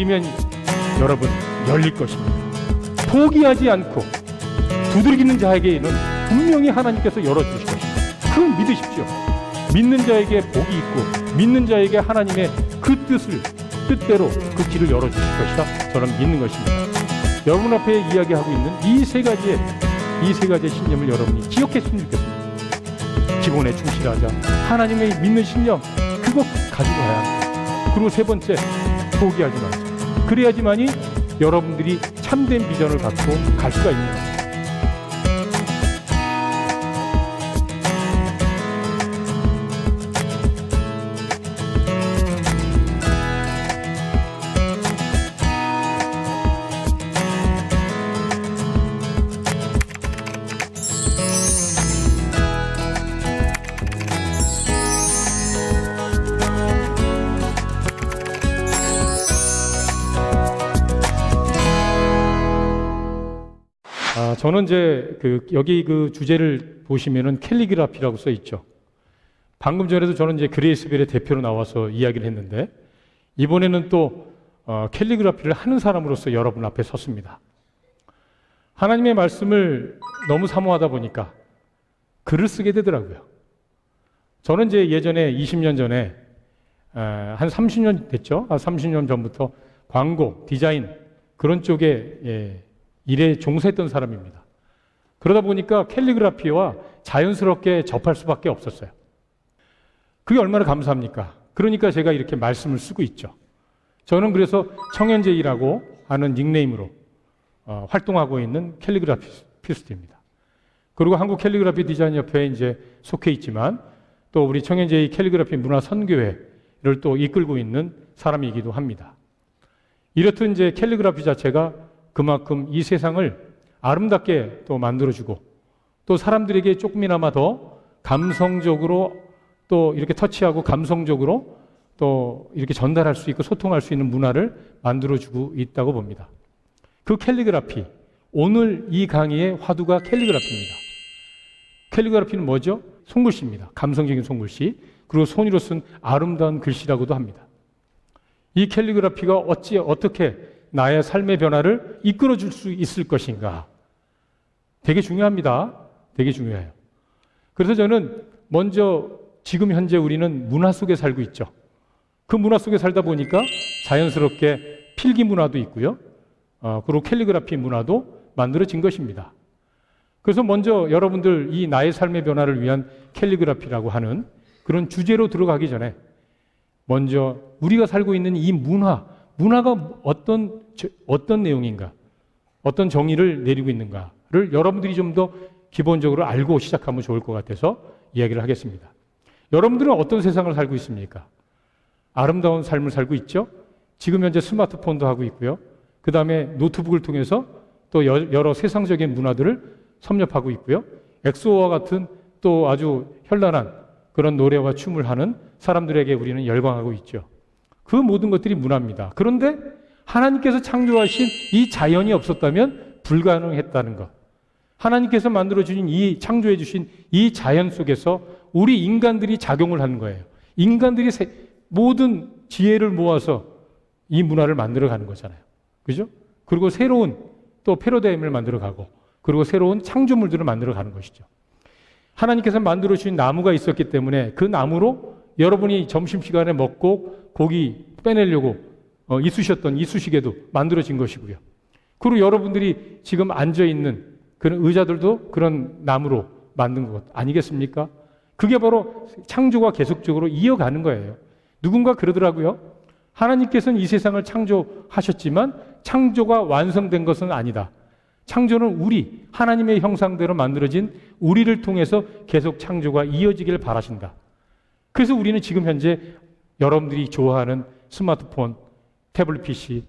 두드리면 여러분 열릴 것입니다. 포기하지 않고 두드리는 자에게는 분명히 하나님께서 열어주실 것입니다. 그걸 믿으십시오. 믿는 자에게 복이 있고 믿는 자에게 하나님의 그 뜻대로 그 길을 열어주실 것이다. 저는 믿는 것입니다. 여러분 앞에 이야기하고 있는 이 세 가지의 신념을 여러분이 기억했으면 좋겠습니다. 기본에 충실하자. 하나님의 믿는 신념 그거 가지고 가야 합니다. 그리고 세 번째, 포기하지 마세요. 그래야지만이 여러분들이 참된 비전을 갖고 갈 수가 있는 겁니다. 저는 이제 여기 그 주제를 보시면은 캘리그라피라고 써 있죠. 방금 전에도 저는 이제 그레이스벨의 대표로 나와서 이야기를 했는데 이번에는 또 캘리그라피를 하는 사람으로서 여러분 앞에 섰습니다. 하나님의 말씀을 너무 사모하다 보니까 글을 쓰게 되더라고요. 저는 이제 예전에 20년 전에 한 30년 됐죠. 30년 전부터 광고, 디자인 그런 쪽에 일에 종사했던 사람입니다. 그러다 보니까 캘리그라피와 자연스럽게 접할 수밖에 없었어요. 그게 얼마나 감사합니까? 그러니까 제가 이렇게 말씀을 쓰고 있죠. 저는 그래서 청현재이라고 하는 닉네임으로 활동하고 있는 캘리그라피스트입니다. 그리고 한국 캘리그라피 디자인 협회에 이제 속해 있지만 또 우리 청현재이 캘리그라피 문화 선교회를 또 이끌고 있는 사람이기도 합니다. 이렇듯 이제 캘리그라피 자체가 그만큼 이 세상을 아름답게 또 만들어주고 또 사람들에게 조금이나마 더 감성적으로 또 이렇게 터치하고 감성적으로 또 이렇게 전달할 수 있고 소통할 수 있는 문화를 만들어주고 있다고 봅니다. 그 캘리그라피, 오늘 이 강의의 화두가 캘리그라피입니다. 캘리그라피는 뭐죠? 손글씨입니다. 감성적인 손글씨. 그리고 손으로 쓴 아름다운 글씨라고도 합니다. 이 캘리그라피가 어떻게 나의 삶의 변화를 이끌어줄 수 있을 것인가? 되게 중요합니다. 되게 중요해요. 그래서 저는 먼저 지금 현재 우리는 문화 속에 살고 있죠. 그 문화 속에 살다 보니까 자연스럽게 필기 문화도 있고요. 그리고 캘리그라피 문화도 만들어진 것입니다. 그래서 먼저 여러분들 이 나의 삶의 변화를 위한 캘리그라피라고 하는 그런 주제로 들어가기 전에 먼저 우리가 살고 있는 이 문화가 어떤 내용인가, 어떤 정의를 내리고 있는가를 여러분들이 좀 더 기본적으로 알고 시작하면 좋을 것 같아서 이야기를 하겠습니다. 여러분들은 어떤 세상을 살고 있습니까? 아름다운 삶을 살고 있죠? 지금 현재 스마트폰도 하고 있고요. 그 다음에 노트북을 통해서 또 여러 세상적인 문화들을 섭렵하고 있고요. 엑소와 같은 또 아주 현란한 그런 노래와 춤을 하는 사람들에게 우리는 열광하고 있죠. 그 모든 것들이 문화입니다. 그런데 하나님께서 창조하신 이 자연이 없었다면 불가능했다는 것. 하나님께서 만들어주신 창조해주신 이 자연 속에서 우리 인간들이 작용을 하는 거예요. 인간들이 모든 지혜를 모아서 이 문화를 만들어가는 거잖아요. 그죠? 그리고 새로운 또 패러다임을 만들어가고 그리고 새로운 창조물들을 만들어가는 것이죠. 하나님께서 만들어주신 나무가 있었기 때문에 그 나무로 여러분이 점심시간에 먹고 고기 빼내려고 이쑤셨던 이쑤시개도 만들어진 것이고요. 그리고 여러분들이 지금 앉아있는 그런 의자들도 그런 나무로 만든 것 아니겠습니까? 그게 바로 창조가 계속적으로 이어가는 거예요. 누군가 그러더라고요. 하나님께서는 이 세상을 창조하셨지만 창조가 완성된 것은 아니다. 창조는 하나님의 형상대로 만들어진 우리를 통해서 계속 창조가 이어지길 바라신다. 그래서 우리는 지금 현재 여러분들이 좋아하는 스마트폰, 태블릿 PC,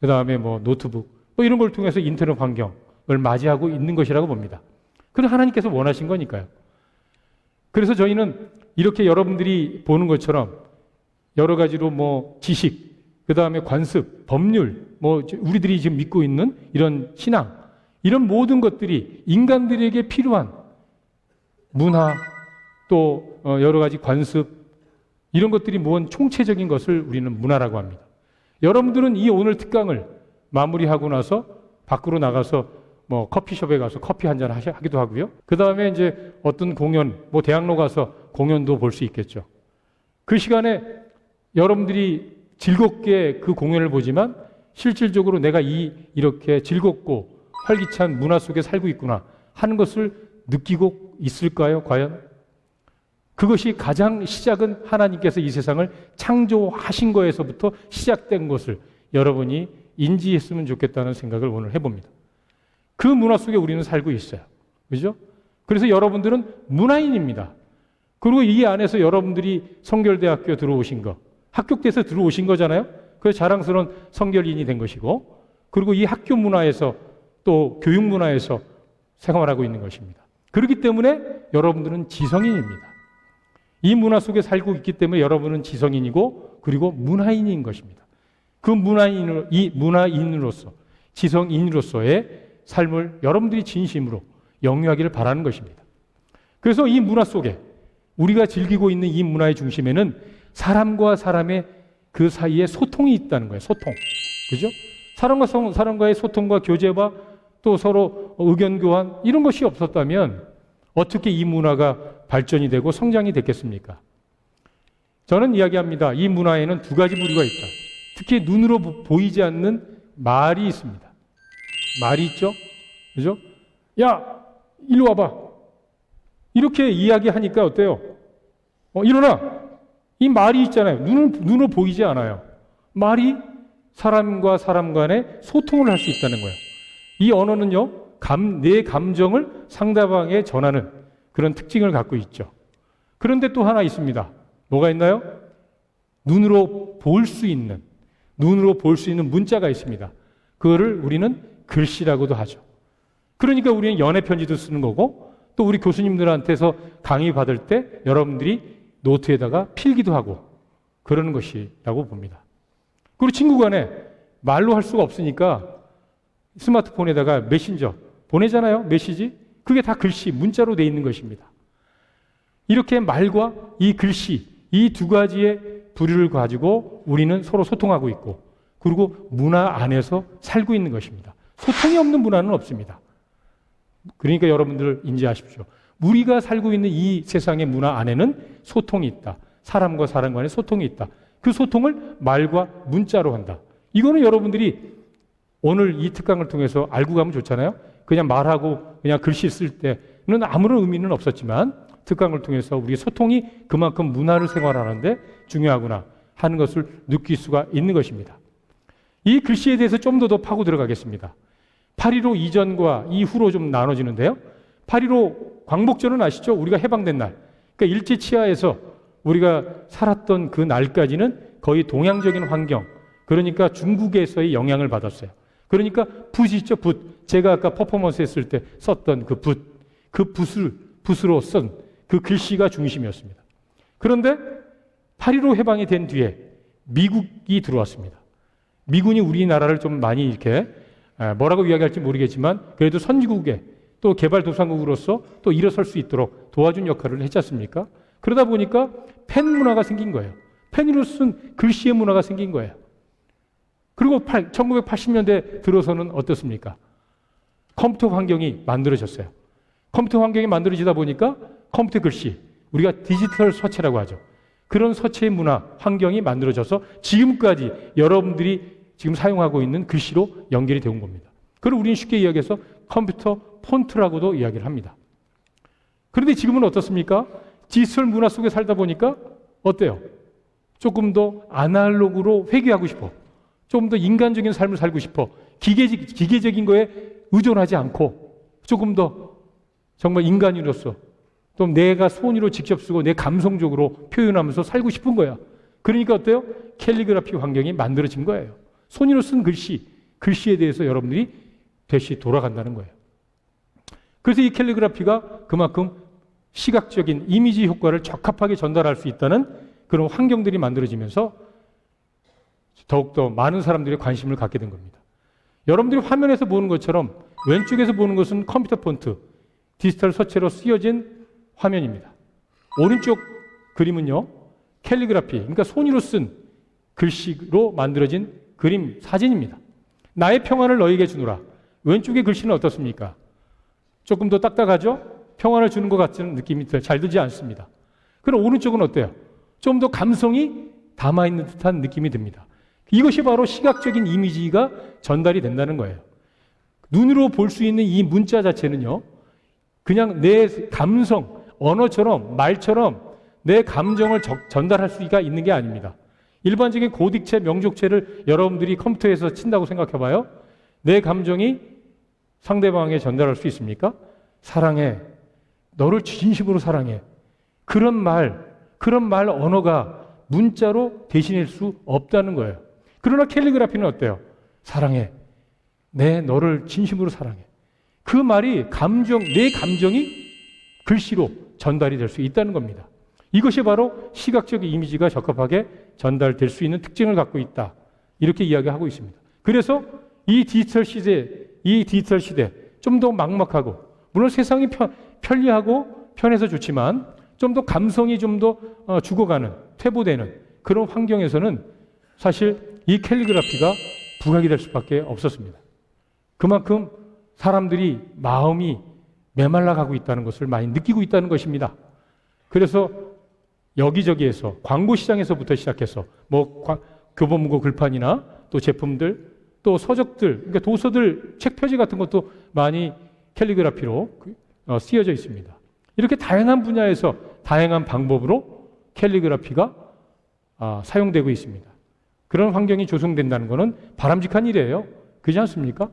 그 다음에 노트북, 이런 걸 통해서 인터넷 환경을 맞이하고 있는 것이라고 봅니다. 그래서 하나님께서 원하신 거니까요. 그래서 저희는 이렇게 여러분들이 보는 것처럼 여러 가지로 지식, 그 다음에 관습, 법률, 우리들이 지금 믿고 있는 이런 신앙, 이런 모든 것들이 인간들에게 필요한 문화, 또 여러 가지 관습, 이런 것들이 모은 총체적인 것을 우리는 문화라고 합니다. 여러분들은 이 오늘 특강을 마무리하고 나서 밖으로 나가서 뭐 커피숍에 가서 커피 한잔 하기도 하고요. 그 다음에 이제 어떤 공연, 뭐 대학로 가서 공연도 볼 수 있겠죠. 그 시간에 여러분들이 즐겁게 그 공연을 보지만 실질적으로 내가 이렇게 즐겁고 활기찬 문화 속에 살고 있구나 하는 것을 느끼고 있을까요? 과연? 그것이 가장 시작은 하나님께서 이 세상을 창조하신 거에서부터 시작된 것을 여러분이 인지했으면 좋겠다는 생각을 오늘 해봅니다. 그 문화 속에 우리는 살고 있어요. 그죠? 그래서 여러분들은 문화인입니다. 그리고 이 안에서 여러분들이 성결대학교 들어오신 거, 합격돼서 들어오신 거잖아요. 그래서 자랑스러운 성결인이 된 것이고, 그리고 이 학교 문화에서 또 교육 문화에서 생활하고 있는 것입니다. 그렇기 때문에 여러분들은 지성인입니다. 이 문화 속에 살고 있기 때문에 여러분은 지성인이고 그리고 문화인인 것입니다. 그 문화인으로서 지성인으로서의 삶을 여러분들이 진심으로 영위하기를 바라는 것입니다. 그래서 이 문화 속에 우리가 즐기고 있는 이 문화의 중심에는 사람과 사람의 그 사이에 소통이 있다는 거예요. 소통. 그죠? 사람과의 소통과 교제와 또 서로 의견 교환 이런 것이 없었다면 어떻게 이 문화가 발전이 되고 성장이 됐겠습니까? 저는 이야기합니다. 이 문화에는 두 가지 부류가 있다. 특히 눈으로 보이지 않는 말이 있습니다. 말이 있죠? 그죠? 야, 일로 와봐. 이렇게 이야기하니까 어때요? 일어나. 이 말이 있잖아요. 눈으로 보이지 않아요. 말이 사람과 사람 간에 소통을 할 수 있다는 거예요. 이 언어는요, 내 감정을 상대방에 전하는 그런 특징을 갖고 있죠. 그런데 또 하나 있습니다. 뭐가 있나요? 눈으로 볼 수 있는 문자가 있습니다. 그거를 우리는 글씨라고도 하죠. 그러니까 우리는 연애 편지도 쓰는 거고 또 우리 교수님들한테서 강의 받을 때 여러분들이 노트에다가 필기도 하고 그러는 것이라고 봅니다. 그리고 친구 간에 말로 할 수가 없으니까 스마트폰에다가 메신저 보내잖아요. 메시지. 그게 다 글씨, 문자로 돼 있는 것입니다. 이렇게 말과 이 글씨, 이 두 가지의 부류를 가지고 우리는 서로 소통하고 있고 그리고 문화 안에서 살고 있는 것입니다. 소통이 없는 문화는 없습니다. 그러니까 여러분들 인지하십시오. 우리가 살고 있는 이 세상의 문화 안에는 소통이 있다. 사람과 사람 간의 소통이 있다. 그 소통을 말과 문자로 한다. 이거는 여러분들이 오늘 이 특강을 통해서 알고 가면 좋잖아요. 그냥 말하고 그냥 글씨 쓸 때는 아무런 의미는 없었지만 특강을 통해서 우리의 소통이 그만큼 문화를 생활하는데 중요하구나 하는 것을 느낄 수가 있는 것입니다. 이 글씨에 대해서 좀 더 파고 들어가겠습니다. 8.15 이전과 이후로 좀 나눠지는데요. 8.15 광복절은 아시죠? 우리가 해방된 날. 그러니까 일제 치하에서 우리가 살았던 그 날까지는 거의 동양적인 환경, 그러니까 중국에서의 영향을 받았어요. 그러니까 붓이 있죠, 붓. 제가 아까 퍼포먼스 했을 때 썼던 그 붓. 그 붓으로 쓴 그 글씨가 중심이었습니다. 그런데 8.15 해방이 된 뒤에 미국이 들어왔습니다. 미군이 우리나라를 좀 많이 이렇게 뭐라고 이야기할지 모르겠지만 그래도 선진국에 또 개발도상국으로서 또 일어설 수 있도록 도와준 역할을 했지 않습니까? 그러다 보니까 펜 문화가 생긴 거예요. 펜으로 쓴 글씨의 문화가 생긴 거예요. 그리고 1980년대 들어서는 어떻습니까? 컴퓨터 환경이 만들어졌어요. 컴퓨터 환경이 만들어지다 보니까 컴퓨터 글씨, 우리가 디지털 서체라고 하죠. 그런 서체의 문화, 환경이 만들어져서 지금까지 여러분들이 지금 사용하고 있는 글씨로 연결이 되온 겁니다. 그걸 우리는 쉽게 이야기해서 컴퓨터 폰트라고도 이야기를 합니다. 그런데 지금은 어떻습니까? 디지털 문화 속에 살다 보니까 어때요? 조금 더 아날로그로 회귀하고 싶어. 조금 더 인간적인 삶을 살고 싶어. 기계적인 거에 의존하지 않고 조금 더 정말 인간으로서 또 내가 손으로 직접 쓰고 내 감성적으로 표현하면서 살고 싶은 거야. 그러니까 어때요? 캘리그라피 환경이 만들어진 거예요. 손으로 쓴 글씨에 대해서 여러분들이 다시 돌아간다는 거예요. 그래서 이 캘리그라피가 그만큼 시각적인 이미지 효과를 적합하게 전달할 수 있다는 그런 환경들이 만들어지면서 더욱더 많은 사람들이 관심을 갖게 된 겁니다. 여러분들이 화면에서 보는 것처럼 왼쪽에서 보는 것은 컴퓨터 폰트, 디지털 서체로 쓰여진 화면입니다. 오른쪽 그림은요, 캘리그라피, 그러니까 손으로 쓴 글씨로 만들어진 그림, 사진입니다. 나의 평안을 너에게 주노라. 왼쪽의 글씨는 어떻습니까? 조금 더 딱딱하죠? 평안을 주는 것 같은 느낌이 잘 들지 않습니다. 그럼 오른쪽은 어때요? 좀 더 감성이 담아있는 듯한 느낌이 듭니다. 이것이 바로 시각적인 이미지가 전달이 된다는 거예요. 눈으로 볼 수 있는 이 문자 자체는요, 그냥 내 감성, 언어처럼, 말처럼 내 감정을 전달할 수가 있는 게 아닙니다. 일반적인 고딕체, 명족체를 여러분들이 컴퓨터에서 친다고 생각해 봐요. 내 감정이 상대방에게 전달할 수 있습니까? 사랑해. 너를 진심으로 사랑해. 그런 말 언어가 문자로 대신할 수 없다는 거예요. 그러나 캘리그라피는 어때요? 사랑해. 너를 진심으로 사랑해. 그 말이 내 감정이 글씨로 전달이 될 수 있다는 겁니다. 이것이 바로 시각적 이미지가 적합하게 전달될 수 있는 특징을 갖고 있다. 이렇게 이야기하고 있습니다. 그래서 이 디지털 시대, 좀 더 막막하고, 물론 세상이 편리하고 편해서 좋지만, 좀 더 감성이 좀 더 죽어가는, 퇴보되는 그런 환경에서는 사실 이 캘리그라피가 부각이 될 수밖에 없었습니다. 그만큼 사람들이 마음이 메말라 가고 있다는 것을 많이 느끼고 있다는 것입니다. 그래서 여기저기에서 광고 시장에서부터 시작해서 교보문고 글판이나 또 제품들, 또 서적들, 그러니까 도서들, 책 표지 같은 것도 많이 캘리그라피로 쓰여져 있습니다. 이렇게 다양한 분야에서 다양한 방법으로 캘리그라피가 사용되고 있습니다. 그런 환경이 조성된다는 것은 바람직한 일이에요. 그렇지 않습니까?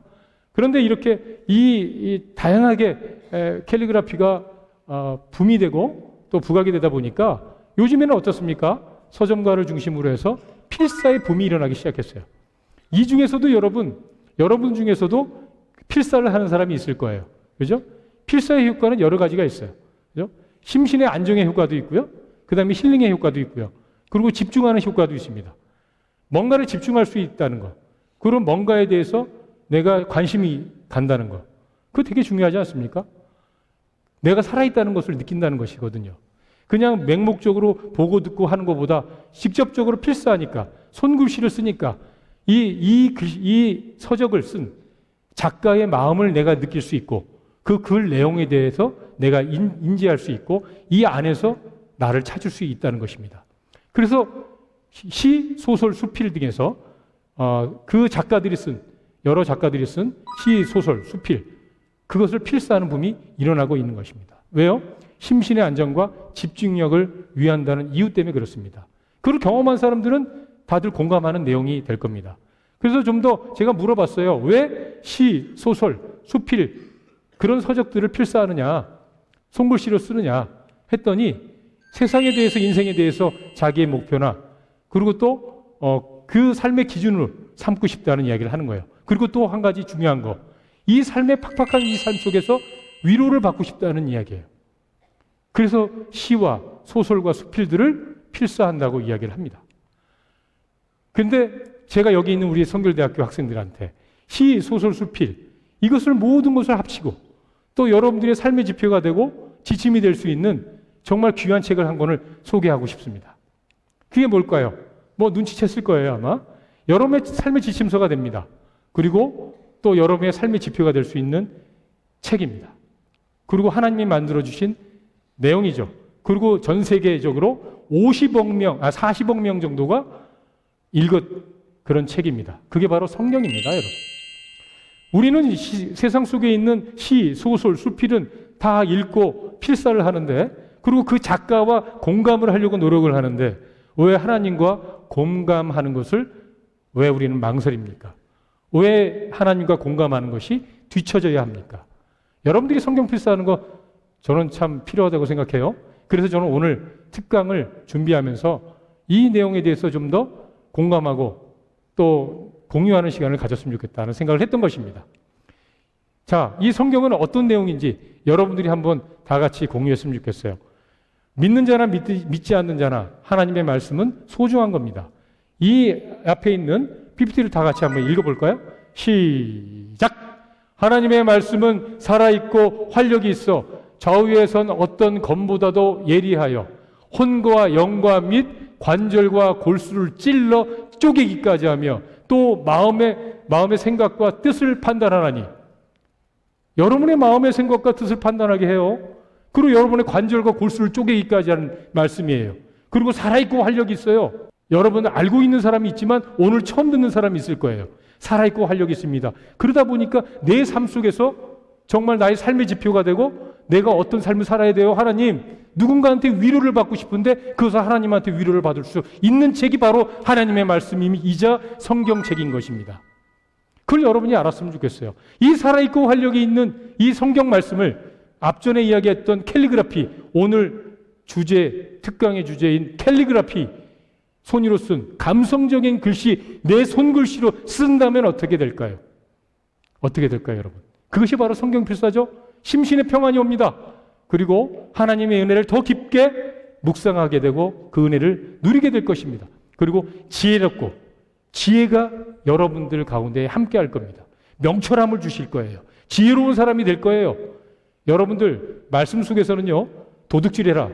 그런데 이렇게 이 다양하게 캘리그라피가 붐이 되고 또 부각이 되다 보니까 요즘에는 어떻습니까? 서점가를 중심으로 해서 필사의 붐이 일어나기 시작했어요. 이 중에서도 여러분 중에서도 필사를 하는 사람이 있을 거예요. 그죠? 필사의 효과는 여러 가지가 있어요. 그죠? 심신의 안정의 효과도 있고요. 그 다음에 힐링의 효과도 있고요. 그리고 집중하는 효과도 있습니다. 뭔가를 집중할 수 있다는 것. 그런 뭔가에 대해서 내가 관심이 간다는 것. 그거 되게 중요하지 않습니까? 내가 살아있다는 것을 느낀다는 것이거든요. 그냥 맹목적으로 보고 듣고 하는 것보다 직접적으로 필사하니까, 손글씨를 쓰니까 이 서적을 쓴 작가의 마음을 내가 느낄 수 있고 그 글 내용에 대해서 내가 인지할 수 있고 이 안에서 나를 찾을 수 있다는 것입니다. 그래서 시, 소설, 수필 등에서 여러 작가들이 쓴 시, 소설, 수필, 그것을 필사하는 붐이 일어나고 있는 것입니다. 왜요? 심신의 안정과 집중력을 위한다는 이유 때문에 그렇습니다. 그걸 경험한 사람들은 다들 공감하는 내용이 될 겁니다. 그래서 좀 더 제가 물어봤어요. 왜 시, 소설, 수필 그런 서적들을 필사하느냐, 손글씨로 쓰느냐 했더니 세상에 대해서, 인생에 대해서 자기의 목표나 그리고 또 그 삶의 기준으로 삼고 싶다는 이야기를 하는 거예요. 그리고 또 한 가지 중요한 거, 이 삶의 팍팍한 이 삶 속에서 위로를 받고 싶다는 이야기예요. 그래서 시와 소설과 수필들을 필사한다고 이야기를 합니다. 근데 제가 여기 있는 우리 성결대학교 학생들한테 시, 소설, 수필 이것을 모든 것을 합치고 또 여러분들의 삶의 지표가 되고 지침이 될 수 있는 정말 귀한 책을 한 권을 소개하고 싶습니다. 그게 뭘까요? 눈치챘을 거예요, 아마. 여러분의 삶의 지침서가 됩니다. 그리고 또 여러분의 삶의 지표가 될 수 있는 책입니다. 그리고 하나님이 만들어주신 내용이죠. 그리고 전 세계적으로 40억 명 정도가 읽은 그런 책입니다. 그게 바로 성경입니다, 여러분. 우리는 세상 속에 있는 시, 소설, 수필은 다 읽고 필사를 하는데, 그리고 그 작가와 공감을 하려고 노력을 하는데, 왜 하나님과 공감하는 것을 왜 우리는 망설입니까? 왜 하나님과 공감하는 것이 뒤처져야 합니까? 여러분들이 성경 필사하는 거 저는 참 필요하다고 생각해요. 그래서 저는 오늘 특강을 준비하면서 이 내용에 대해서 좀 더 공감하고 또 공유하는 시간을 가졌으면 좋겠다는 생각을 했던 것입니다. 자, 이 성경은 어떤 내용인지 여러분들이 한번 다 같이 공유했으면 좋겠어요. 믿는 자나 믿지 않는 자나 하나님의 말씀은 소중한 겁니다. 이 앞에 있는 PPT를 다 같이 한번 읽어볼까요? 시작! 하나님의 말씀은 살아있고 활력이 있어 좌우에 선 어떤 검보다도 예리하여 혼과 영과 및 관절과 골수를 찔러 쪼개기까지 하며 또 마음의 생각과 뜻을 판단하나니 여러분의 마음의 생각과 뜻을 판단하게 해요. 그리고 여러분의 관절과 골수를 쪼개기까지 하는 말씀이에요. 그리고 살아있고 활력이 있어요. 여러분 알고 있는 사람이 있지만 오늘 처음 듣는 사람이 있을 거예요. 살아있고 활력이 있습니다. 그러다 보니까 내 삶 속에서 정말 나의 삶의 지표가 되고 내가 어떤 삶을 살아야 돼요. 하나님, 누군가한테 위로를 받고 싶은데 그것을 하나님한테 위로를 받을 수 있는 책이 바로 하나님의 말씀이자 성경책인 것입니다. 그걸 여러분이 알았으면 좋겠어요. 이 살아있고 활력이 있는 이 성경 말씀을 앞전에 이야기했던 캘리그라피, 오늘 특강의 주제인 캘리그라피, 손으로 쓴 감성적인 글씨, 내 손글씨로 쓴다면 어떻게 될까요? 어떻게 될까요, 여러분? 그것이 바로 성경 필사죠. 심신의 평안이 옵니다. 그리고 하나님의 은혜를 더 깊게 묵상하게 되고 그 은혜를 누리게 될 것입니다. 그리고 지혜롭고 지혜가 여러분들 가운데 함께 할 겁니다. 명철함을 주실 거예요. 지혜로운 사람이 될 거예요. 여러분들 말씀 속에서는요, 도둑질해라,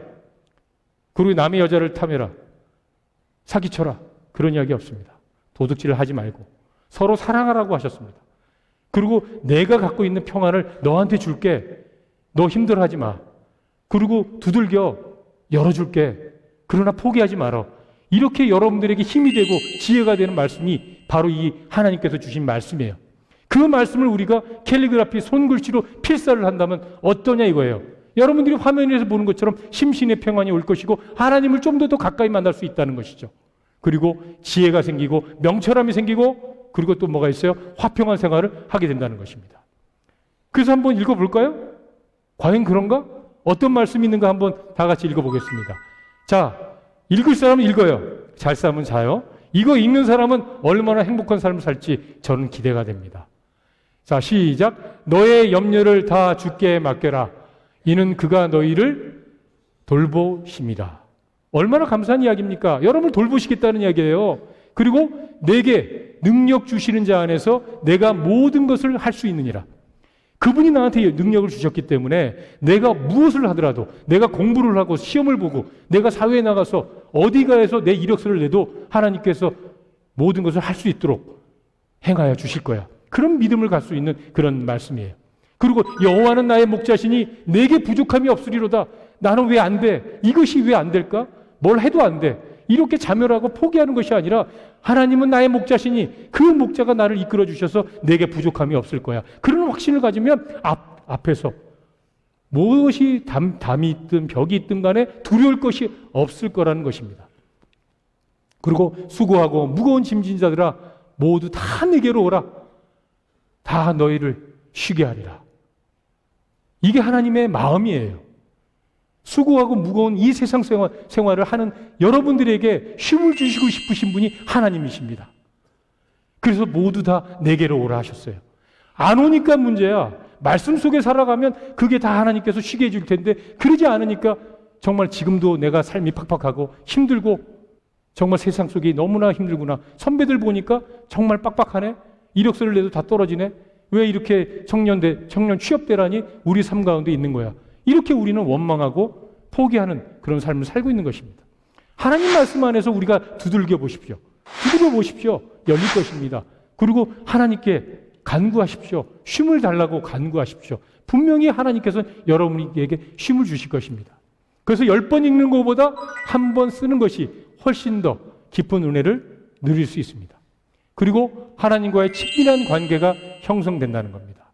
그리고 남의 여자를 탐해라, 사기쳐라, 그런 이야기 없습니다. 도둑질을 하지 말고 서로 사랑하라고 하셨습니다. 그리고 내가 갖고 있는 평안을 너한테 줄게. 너 힘들어하지 마. 그리고 두들겨 열어줄게. 그러나 포기하지 마라. 이렇게 여러분들에게 힘이 되고 지혜가 되는 말씀이 바로 이 하나님께서 주신 말씀이에요. 그 말씀을 우리가 캘리그라피 손글씨로 필사를 한다면 어떠냐 이거예요. 여러분들이 화면에서 보는 것처럼 심신의 평안이 올 것이고 하나님을 좀 더 가까이 만날 수 있다는 것이죠. 그리고 지혜가 생기고 명철함이 생기고 그리고 또 뭐가 있어요? 화평한 생활을 하게 된다는 것입니다. 그래서 한번 읽어볼까요? 과연 그런가? 어떤 말씀이 있는가 한번 다 같이 읽어보겠습니다. 자, 읽을 사람은 읽어요. 잘 사람은 자요. 이거 읽는 사람은 얼마나 행복한 삶을 살지 저는 기대가 됩니다. 자, 시작. 너의 염려를 다 주께 맡겨라. 이는 그가 너희를 돌보심이라. 얼마나 감사한 이야기입니까? 여러분을 돌보시겠다는 이야기예요. 그리고 내게 능력 주시는 자 안에서 내가 모든 것을 할 수 있느니라. 그분이 나한테 능력을 주셨기 때문에 내가 무엇을 하더라도, 내가 공부를 하고 시험을 보고 내가 사회에 나가서 어디가에서 내 이력서를 내도 하나님께서 모든 것을 할 수 있도록 행하여 주실 거야. 그런 믿음을 갖을 수 있는 그런 말씀이에요. 그리고 여호와는 나의 목자시니 내게 부족함이 없으리로다. 나는 왜 안 돼? 이것이 왜 안 될까? 뭘 해도 안 돼. 이렇게 자멸하고 포기하는 것이 아니라 하나님은 나의 목자시니 그 목자가 나를 이끌어 주셔서 내게 부족함이 없을 거야. 그런 확신을 가지면 앞에서 무엇이 담이 있든 벽이 있든 간에 두려울 것이 없을 거라는 것입니다. 그리고 수고하고 무거운 짐진 자들아 모두 다 내게로 오라. 다 너희를 쉬게 하리라. 이게 하나님의 마음이에요. 수고하고 무거운 이 세상 생활을 하는 여러분들에게 쉼을 주시고 싶으신 분이 하나님이십니다. 그래서 모두 다 내게로 오라 하셨어요. 안 오니까 문제야. 말씀 속에 살아가면 그게 다 하나님께서 쉬게 해줄 텐데 그러지 않으니까 정말 지금도 내가 삶이 팍팍하고 힘들고 정말 세상 속이 너무나 힘들구나. 선배들 보니까 정말 빡빡하네. 이력서를 내도 다 떨어지네. 왜 이렇게 청년 취업대란이 우리 삶 가운데 있는 거야. 이렇게 우리는 원망하고 포기하는 그런 삶을 살고 있는 것입니다. 하나님 말씀 안에서 우리가 두들겨 보십시오. 두들겨 보십시오. 열릴 것입니다. 그리고 하나님께 간구하십시오. 쉼을 달라고 간구하십시오. 분명히 하나님께서는 여러분에게 쉼을 주실 것입니다. 그래서 10번 읽는 것보다 한 번 쓰는 것이 훨씬 더 깊은 은혜를 누릴 수 있습니다. 그리고 하나님과의 친밀한 관계가 형성된다는 겁니다.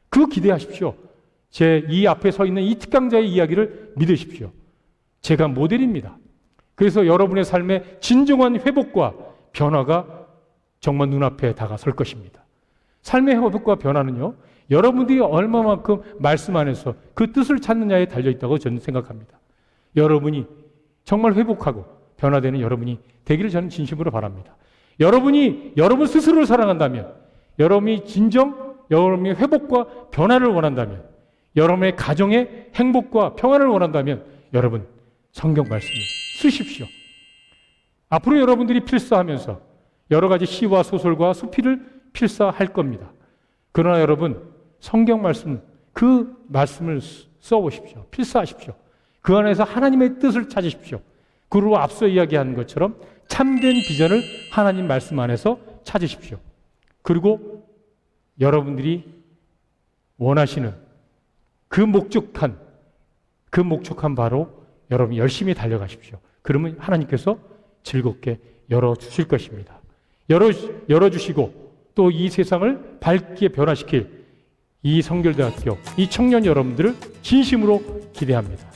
그거 기대하십시오. 제 이 앞에 서 있는 이 특강자의 이야기를 믿으십시오. 제가 모델입니다. 그래서 여러분의 삶에 진정한 회복과 변화가 정말 눈앞에 다가설 것입니다. 삶의 회복과 변화는요, 여러분들이 얼마만큼 말씀 안에서 그 뜻을 찾느냐에 달려있다고 저는 생각합니다. 여러분이 정말 회복하고 변화되는 여러분이 되기를 저는 진심으로 바랍니다. 여러분이 여러분 스스로를 사랑한다면, 여러분이 여러분의 회복과 변화를 원한다면, 여러분의 가정의 행복과 평안을 원한다면 여러분 성경 말씀을 쓰십시오. 앞으로 여러분들이 필사하면서 여러 가지 시와 소설과 수필을 필사할 겁니다. 그러나 여러분 성경 말씀, 그 말씀을 써보십시오. 필사하십시오. 그 안에서 하나님의 뜻을 찾으십시오. 그리고 앞서 이야기한 것처럼 참된 비전을 하나님 말씀 안에서 찾으십시오. 그리고 여러분들이 원하시는 그 목적한 바로 여러분 열심히 달려가십시오. 그러면 하나님께서 즐겁게 열어주실 것입니다. 열어주시고 또 이 세상을 밝게 변화시킬 이 성결대학교, 이 청년 여러분들을 진심으로 기대합니다.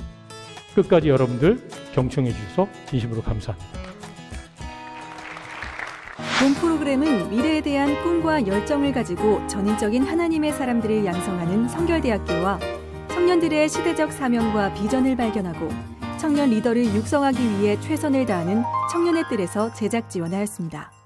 끝까지 여러분들 경청해 주셔서 진심으로 감사합니다. 본 프로그램은 미래에 대한 꿈과 열정을 가지고 전인적인 하나님의 사람들을 양성하는 성결대학교와 청년들의 시대적 사명과 비전을 발견하고 청년 리더를 육성하기 위해 최선을 다하는 청년의 뜰에서 제작 지원하였습니다.